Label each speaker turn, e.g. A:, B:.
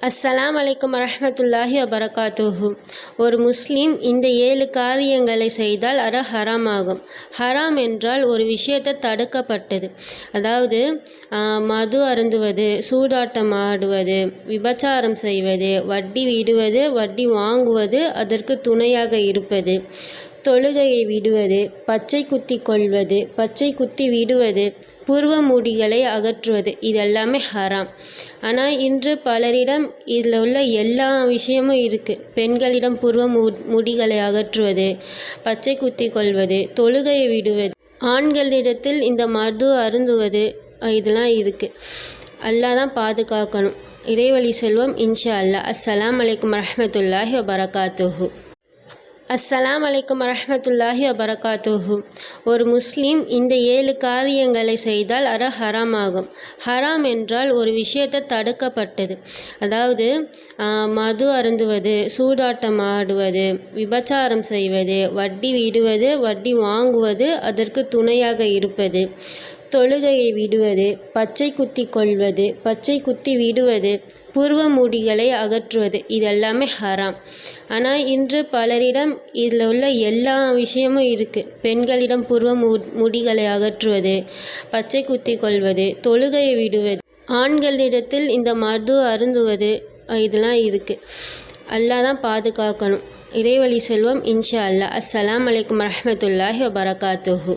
A: அஸ்ஸலாம் அலைக்கும் வரஹ்மத்துல்லாஹி வபரகாத்துஹு. ஒரு முஸ்லீம் இந்த 7 காரியங்களை செய்தால் அது ஹராம் ஆகும். ஹராம் என்றால் ஒரு விஷயத்தை தடுக்கப்பட்டது. அதாவது மது அருந்துவது, சூதாட்டம் ஆடுவது, விபச்சாரம் செய்வது, வட்டி விடுவது, வட்டி வாங்குவது, அதற்கு துணையாக இருப்பது, தொழுகையை விடுவது, பச்சை குத்தி கொள்வது, பச்சை குத்தி விடுவது, புருவ முடிகளை அகற்றுவது, இதெல்லாமே ஹராம். ஆனால் இன்று பலரிடம் இதில் உள்ள எல்லா விஷயமும் இருக்குது. பெண்களிடம் புருவ முடிகளை அகற்றுவது, பச்சை குத்தி கொள்வது, தொழுகையை விடுவது, ஆண்களிடத்தில் இந்த மது அருந்துவது, இதெல்லாம் இருக்குது. அல்லாஹ் தான் பாதுகாக்கணும். இறைவழி செல்வம் இன்ஷா அல்லாஹ். அஸ்ஸலாம் அலைக்கும் வரஹ்மத்துல்லாஹி வபரகாத்துஹு. அஸ்ஸலாம் அலைக்கும் வரஹ்மத்துல்லாஹி வபரகாத்துஹு. ஒரு முஸ்லீம் இந்த 7 காரியங்களை செய்தால் அது ஹராம் ஆகும். ஹராம் என்றால் ஒரு விஷயத்தை தடுக்கப்பட்டது. அதாவது மது அருந்துவது, சூதாட்டம் ஆடுவது, விபச்சாரம் செய்வது, வட்டி விடுவது, வட்டி வாங்குவது, அதற்கு துணையாக இருப்பது, தொழுகையை விடுவது, பச்சை குத்தி கொள்வது, பச்சை குத்தி விடுவது, புருவ முடிகளை அகற்றுவது, இதெல்லாமே ஹராம். ஆனால் இன்று பலரிடம் இதில் உள்ள எல்லா விஷயமும் இருக்குது. பெண்களிடம் புருவ முடிகளை அகற்றுவது, பச்சை குத்தி கொள்வது, தொழுகையை விடுவது, ஆண்களிடத்தில் இந்த மது அருந்துவது, இதெல்லாம் இருக்குது. அல்லாஹ் தான் பாதுகாக்கணும். இறைவழி செல்வம் இன்ஷா அல்லாஹ். அஸ்ஸலாம் அலைக்கும் வரஹ்மத்துல்லாஹி வபரகாத்துஹு.